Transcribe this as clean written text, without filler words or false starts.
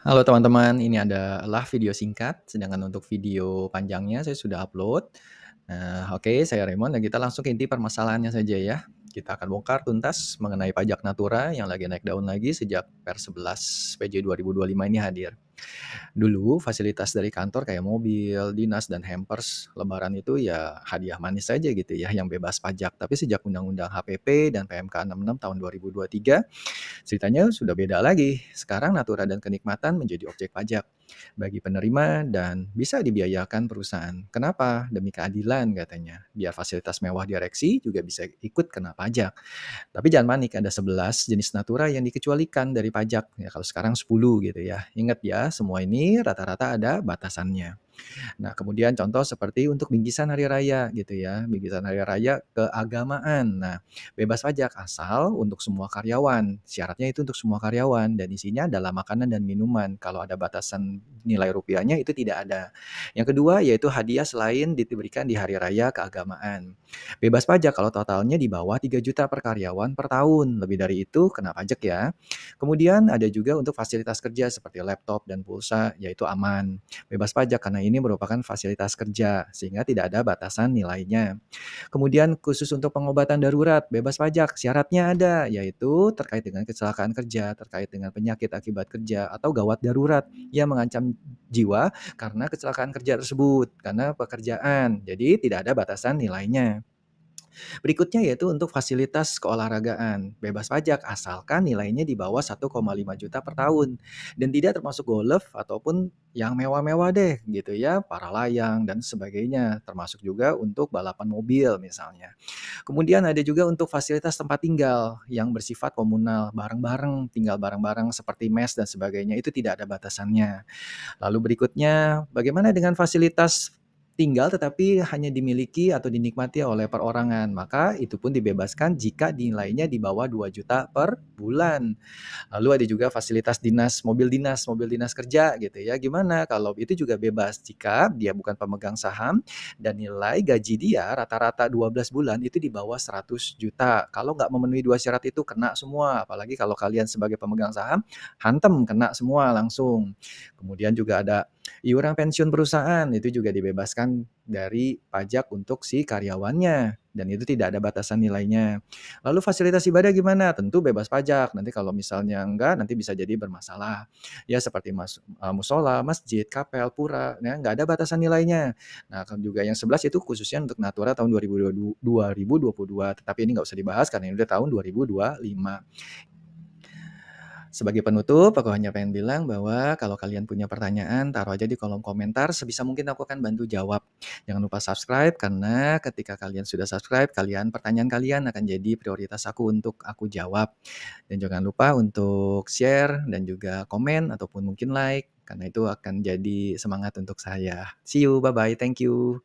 Halo teman-teman, ini adalah video singkat, sedangkan untuk video panjangnya saya sudah upload. Nah, oke, saya Raymond dan kita langsung ke inti permasalahannya saja ya. Kita akan bongkar tuntas mengenai pajak Natura yang lagi naik daun lagi sejak Per 11 PJ 2025 ini hadir. Dulu fasilitas dari kantor kayak mobil, dinas, dan hampers lebaran itu ya hadiah manis saja gitu ya yang bebas pajak. Tapi sejak Undang-Undang HPP dan PMK 66 tahun 2023, ceritanya sudah beda lagi. Sekarang natura dan kenikmatan menjadi objek pajak bagi penerima dan bisa dibiayakan perusahaan. Kenapa? Demi keadilan katanya. Biar fasilitas mewah direksi juga bisa ikut kena pajak. Tapi jangan panik, ada 11 jenis natura yang dikecualikan dari pajak. Ya kalau sekarang 10 gitu ya. Ingat ya, semua ini rata-rata ada batasannya. Nah, kemudian contoh seperti untuk bingkisan hari raya gitu ya, bingkisan hari raya keagamaan. Nah, bebas pajak asal untuk semua karyawan. Syaratnya itu untuk semua karyawan dan isinya adalah makanan dan minuman. Kalau ada batasan nilai rupiahnya itu tidak ada. Yang kedua yaitu hadiah selain diberikan di hari raya keagamaan. Bebas pajak kalau totalnya di bawah 3 juta per karyawan per tahun. Lebih dari itu kena pajak ya. Kemudian ada juga untuk fasilitas kerja seperti laptop dan pulsa yaitu aman. Bebas pajak karena ini merupakan fasilitas kerja sehingga tidak ada batasan nilainya. Kemudian khusus untuk pengobatan darurat bebas pajak, syaratnya ada yaitu terkait dengan kecelakaan kerja, terkait dengan penyakit akibat kerja atau gawat darurat yang mengancam jiwa karena kecelakaan kerja tersebut, karena pekerjaan. Jadi tidak ada batasan nilainya. Berikutnya yaitu untuk fasilitas keolahragaan, bebas pajak asalkan nilainya di bawah 1,5 juta per tahun dan tidak termasuk golf ataupun yang mewah-mewah deh gitu ya, para layang dan sebagainya, termasuk juga untuk balapan mobil misalnya. Kemudian ada juga untuk fasilitas tempat tinggal yang bersifat komunal, bareng-bareng, tinggal bareng-bareng seperti mes dan sebagainya, itu tidak ada batasannya. Lalu berikutnya, bagaimana dengan fasilitas tinggal tetapi hanya dimiliki atau dinikmati oleh perorangan? Maka itu pun dibebaskan jika nilainya di bawah 2 juta per bulan. Lalu ada juga fasilitas mobil dinas kerja gitu ya. Gimana kalau itu juga bebas jika dia bukan pemegang saham dan nilai gaji dia rata-rata 12 bulan itu di bawah 100 juta. Kalau nggak memenuhi dua syarat itu kena semua. Apalagi kalau kalian sebagai pemegang saham, hantem kena semua langsung. Kemudian juga ada iuran pensiun perusahaan, itu juga dibebaskan dari pajak untuk si karyawannya dan itu tidak ada batasan nilainya. Lalu fasilitas ibadah gimana? Tentu bebas pajak. Nanti kalau misalnya enggak, nanti bisa jadi bermasalah. Ya seperti musola, masjid, kapel, pura, ya nggak ada batasan nilainya. Nah, kan juga yang 11 itu khususnya untuk Natura tahun 2022, tetapi ini nggak usah dibahas karena ini udah tahun 2025. Sebagai penutup, aku hanya pengen bilang bahwa kalau kalian punya pertanyaan, taruh aja di kolom komentar. Sebisa mungkin aku akan bantu jawab. Jangan lupa subscribe, karena ketika kalian sudah subscribe, pertanyaan kalian akan jadi prioritas aku untuk aku jawab. Dan jangan lupa untuk share dan juga komen ataupun mungkin like, karena itu akan jadi semangat untuk saya. See you, bye-bye, thank you.